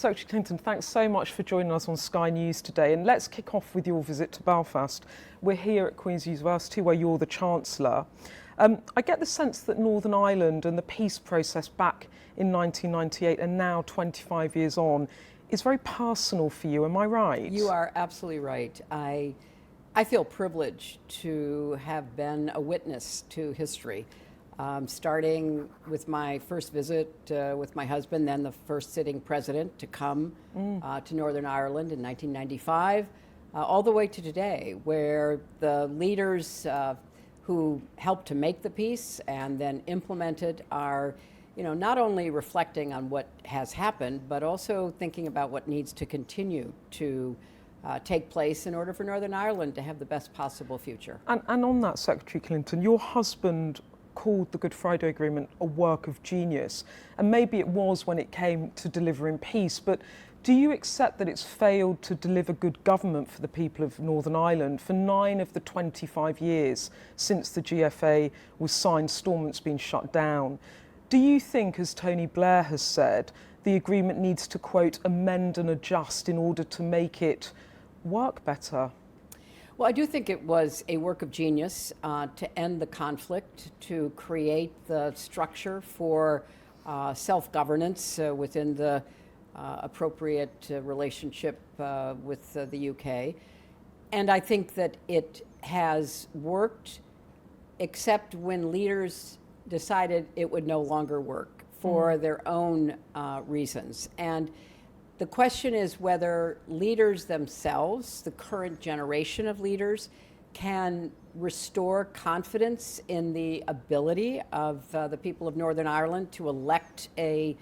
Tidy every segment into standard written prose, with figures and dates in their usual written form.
Secretary Clinton, thanks so much for joining us on Sky News today. And let's kick off with your visit to Belfast. We're here at Queen's University where you're the Chancellor. I get the sense that Northern Ireland and the peace process back in 1998 and now 25 years on is very personal for you, am I right? You are absolutely right. I feel privileged to have been a witness to history. Starting with my first visit with my husband, then the first sitting president to come to Northern Ireland in 1995, all the way to today, where the leaders who helped to make the peace and then implement it are, not only reflecting on what has happened, but also thinking about what needs to continue to take place in order for Northern Ireland to have the best possible future. And on that, Secretary Clinton, your husband called the Good Friday Agreement a work of genius. And maybe it was when it came to delivering peace, but do you accept that it's failed to deliver good government for the people of Northern Ireland for 9 of the 25 years since the GFA was signed, Stormont's been shut down? Do you think, as Tony Blair has said, the agreement needs to, quote, amend and adjust in order to make it work better? Well, I do think it was a work of genius to end the conflict, to create the structure for self-governance within the appropriate relationship with the UK. And I think that it has worked, except when leaders decided it would no longer work for their own reasons. And the question is whether leaders themselves, the current generation of leaders, can restore confidence in the ability of the people of Northern Ireland to elect a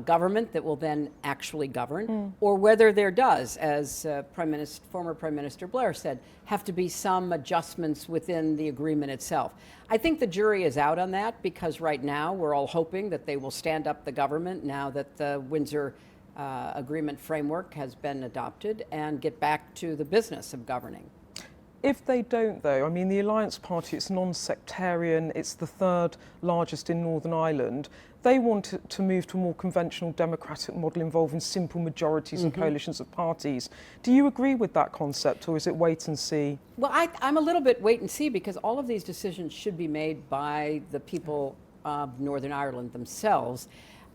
government that will then actually govern, or whether there does, as former Prime Minister Blair said, have to be some adjustments within the agreement itself. I think the jury is out on that, because right now we're all hoping that they will stand up the government now that the Windsor agreement framework has been adopted and get back to the business of governing. If they don't, though, I mean, the Alliance Party, it's non-sectarian, it's the third largest in Northern Ireland. They want to move to a more conventional democratic model involving simple majorities and coalitions of parties. Do you agree with that concept, or is it wait and see? Well, I'm a little bit wait and see, because all of these decisions should be made by the people of Northern Ireland themselves.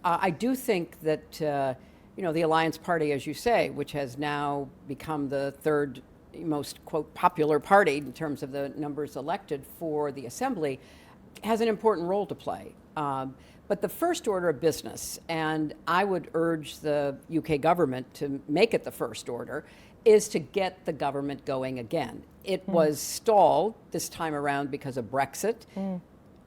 I do think that the Alliance Party, as you say, which has now become the third most, quote, popular party in terms of the numbers elected for the Assembly, has an important role to play. But the first order of business, and I would urge the UK government to make it the first order, is to get the government going again. It was stalled this time around because of Brexit.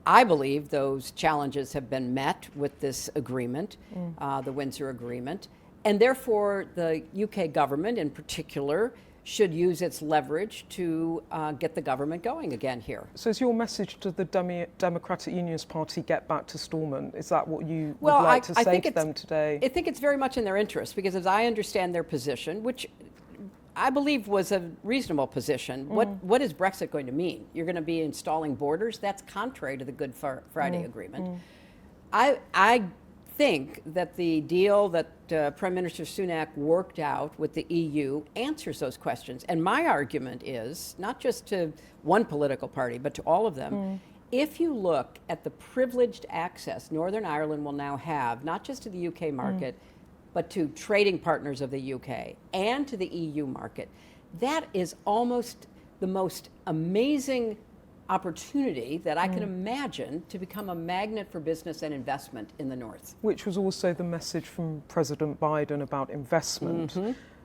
I believe those challenges have been met with this agreement, the Windsor Agreement, and therefore the UK government in particular should use its leverage to get the government going again here. So is your message to the Democratic Unionist Party, get back to Stormont? Is that what you would like to say to them today? I think it's very much in their interest, because as I understand their position, which I believe was a reasonable position, what is Brexit going to mean? You're going to be installing borders? That's contrary to the Good Friday Agreement. I think that the deal that Prime Minister Sunak worked out with the EU answers those questions. And my argument is, not just to one political party, but to all of them, if you look at the privileged access Northern Ireland will now have, not just to the UK market, but to trading partners of the UK and to the EU market, that is almost the most amazing opportunity that I can imagine to become a magnet for business and investment in the North. Which was also the message from President Biden about investment.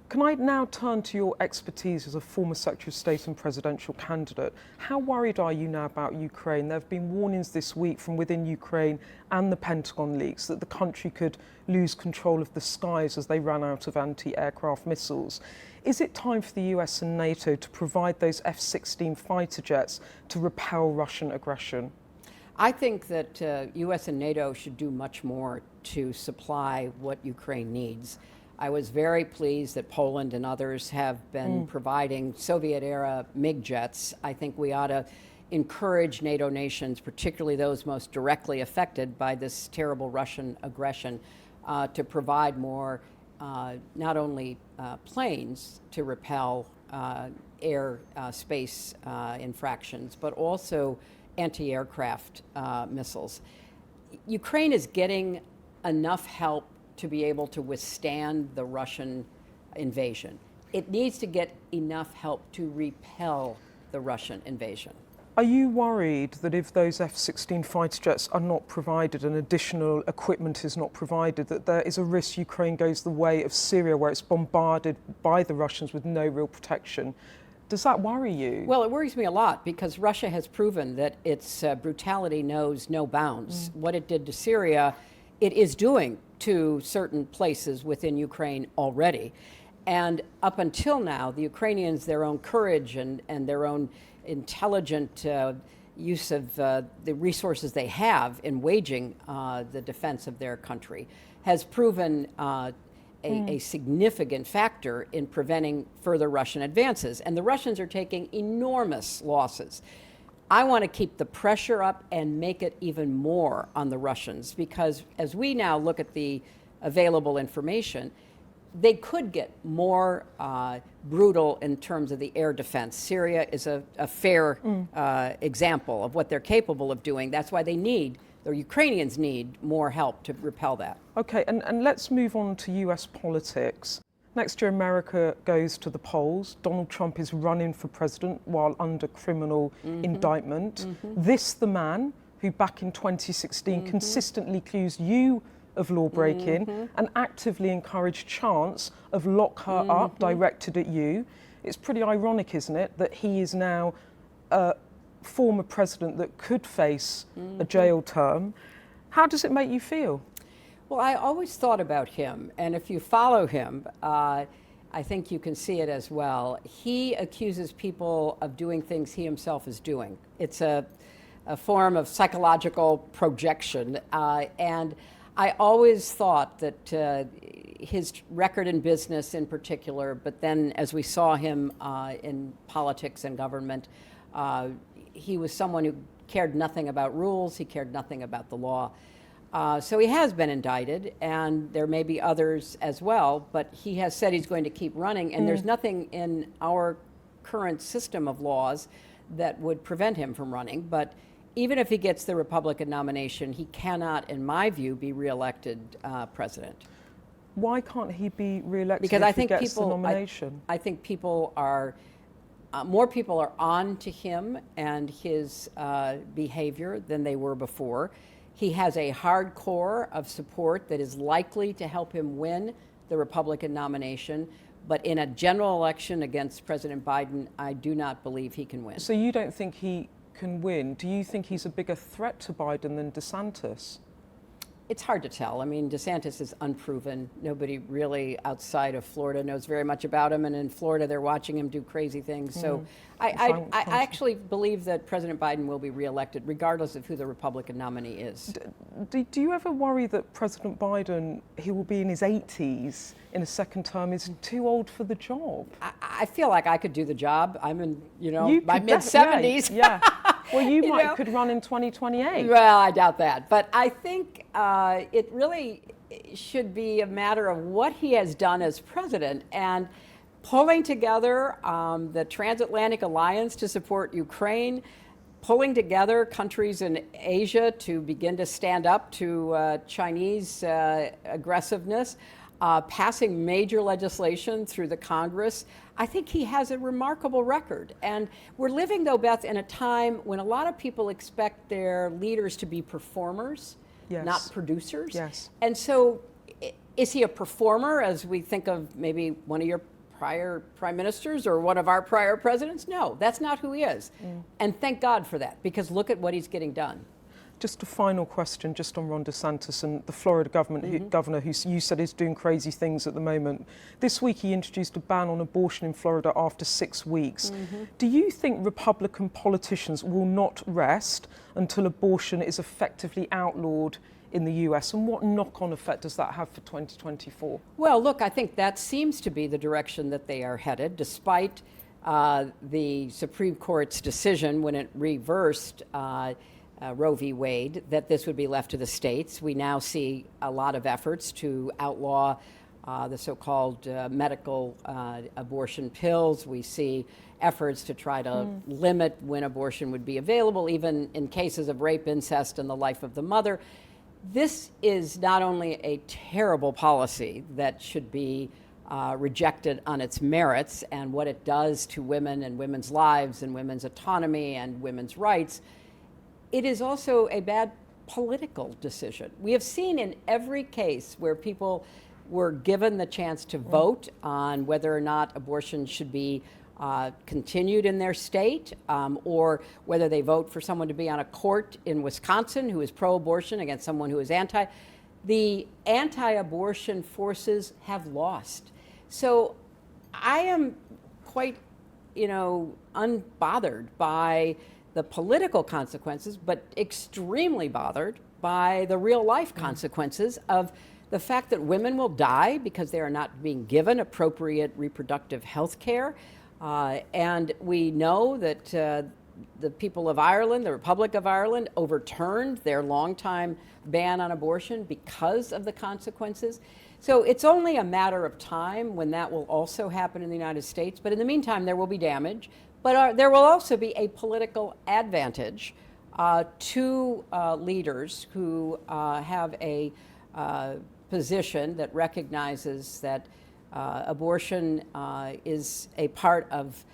Can I now turn to your expertise as a former Secretary of State and presidential candidate? How worried are you now about Ukraine? There have been warnings this week from within Ukraine and the Pentagon leaks that the country could lose control of the skies as they ran out of anti-aircraft missiles. Is it time for the US and NATO to provide those F-16 fighter jets to repel Russian aggression? I think that US and NATO should do much more to supply what Ukraine needs. I was very pleased that Poland and others have been providing Soviet-era MiG jets. I think we ought to encourage NATO nations, particularly those most directly affected by this terrible Russian aggression, to provide more not only planes to repel air space infractions, but also anti-aircraft missiles. Ukraine is getting enough help to be able to withstand the Russian invasion. It needs to get enough help to repel the Russian invasion. Are you worried that if those F-16 fighter jets are not provided and additional equipment is not provided, that there is a risk Ukraine goes the way of Syria, where it's bombarded by the Russians with no real protection? Does that worry you? Well, it worries me a lot because Russia has proven that its brutality knows no bounds. What it did to Syria, it is doing to certain places within Ukraine already. And up until now, the Ukrainians, their own courage and their own intelligent use of the resources they have in waging the defense of their country has proven a significant factor in preventing further Russian advances. And the Russians are taking enormous losses. I want to keep the pressure up and make it even more on the Russians, because as we now look at the available information, they could get more brutal in terms of the air defense. Syria is a fair example of what they're capable of doing. That's why the Ukrainians need more help to repel that. Okay, and let's move on to US politics. Next year, America goes to the polls. Donald Trump is running for president while under criminal indictment. This, the man who back in 2016 consistently accused you of law breaking and actively encouraged chants of lock her up directed at you. It's pretty ironic, isn't it, that he is now a former president that could face a jail term. How does it make you feel? Well, I always thought about him, and if you follow him, I think you can see it as well. He accuses people of doing things he himself is doing. It's a form of psychological projection, and I always thought that his record in business in particular, but then as we saw him in politics and government, he was someone who cared nothing about rules, he cared nothing about the law. So he has been indicted, and there may be others as well, but he has said he's going to keep running, and there's nothing in our current system of laws that would prevent him from running. But even if he gets the Republican nomination, he cannot, in my view, be reelected president. Why can't he be reelected Because if I think he gets people, the nomination? I think people are, more people are on to him and his behavior than they were before. He has a hard core of support that is likely to help him win the Republican nomination. But in a general election against President Biden, I do not believe he can win. So you don't think he can win? Do you think he's a bigger threat to Biden than DeSantis? It's hard to tell. I mean, DeSantis is unproven. Nobody really outside of Florida knows very much about him, and in Florida they're watching him do crazy things. So I actually believe that President Biden will be reelected regardless of who the Republican nominee is. Do you ever worry that President Biden, he will be in his 80s in a second term, is too old for the job? I feel like I could do the job. I'm in, You my could mid-70s. Yeah. Well, you could run in 2028. Well, I doubt that. But I think it really should be a matter of what he has done as president and pulling together the transatlantic alliance to support Ukraine, pulling together countries in Asia to begin to stand up to Chinese aggressiveness, passing major legislation through the Congress. I think he has a remarkable record. And we're living, though, Beth, in a time when a lot of people expect their leaders to be performers, not producers. Yes. And so is he a performer, as we think of maybe one of your prior prime ministers or one of our prior presidents? No, that's not who he is. And thank God for that, because look at what he's getting done. Just a final question, just on Ron DeSantis and the Florida governor who you said is doing crazy things at the moment. This week he introduced a ban on abortion in Florida after 6 weeks. Do you think Republican politicians will not rest until abortion is effectively outlawed in the US? And what knock-on effect does that have for 2024? Well, look, I think that seems to be the direction that they are headed, despite the Supreme Court's decision when it reversed Roe v. Wade, that this would be left to the states. We now see a lot of efforts to outlaw the so-called medical abortion pills. We see efforts to try to limit when abortion would be available, even in cases of rape, incest, and the life of the mother. This is not only a terrible policy that should be rejected on its merits and what it does to women and women's lives and women's autonomy and women's rights, it is also a bad political decision. We have seen in every case where people were given the chance to vote on whether or not abortion should be continued in their state, or whether they vote for someone to be on a court in Wisconsin who is pro-abortion against someone who is anti, the anti-abortion forces have lost. So I am quite, unbothered by the political consequences, but extremely bothered by the real life consequences of the fact that women will die because they are not being given appropriate reproductive health care. And we know that the people of Ireland, the Republic of Ireland, overturned their longtime ban on abortion because of the consequences. So it's only a matter of time when that will also happen in the United States. But in the meantime, there will be damage. But there will also be a political advantage to leaders who have a position that recognizes that abortion is a part of,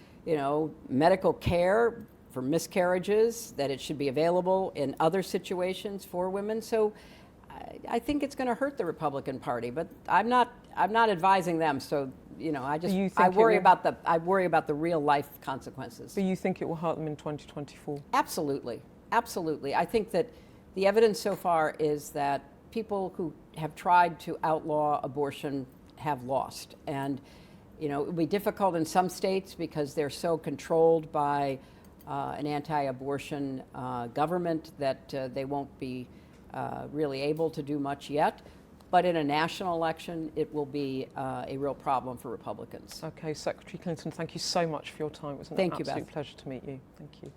medical care for miscarriages, that it should be available in other situations for women. So I think it's going to hurt the Republican Party, but I'm not advising them. So I worry about the real life consequences. But you think it will hurt them in 2024? Absolutely, absolutely. I think that the evidence so far is that people who have tried to outlaw abortion have lost. And, it will be difficult in some states because they're so controlled by an anti-abortion government that they won't be really able to do much yet. But in a national election, it will be a real problem for Republicans. Okay, Secretary Clinton, thank you so much for your time. It was an absolute pleasure to meet you. Thank you.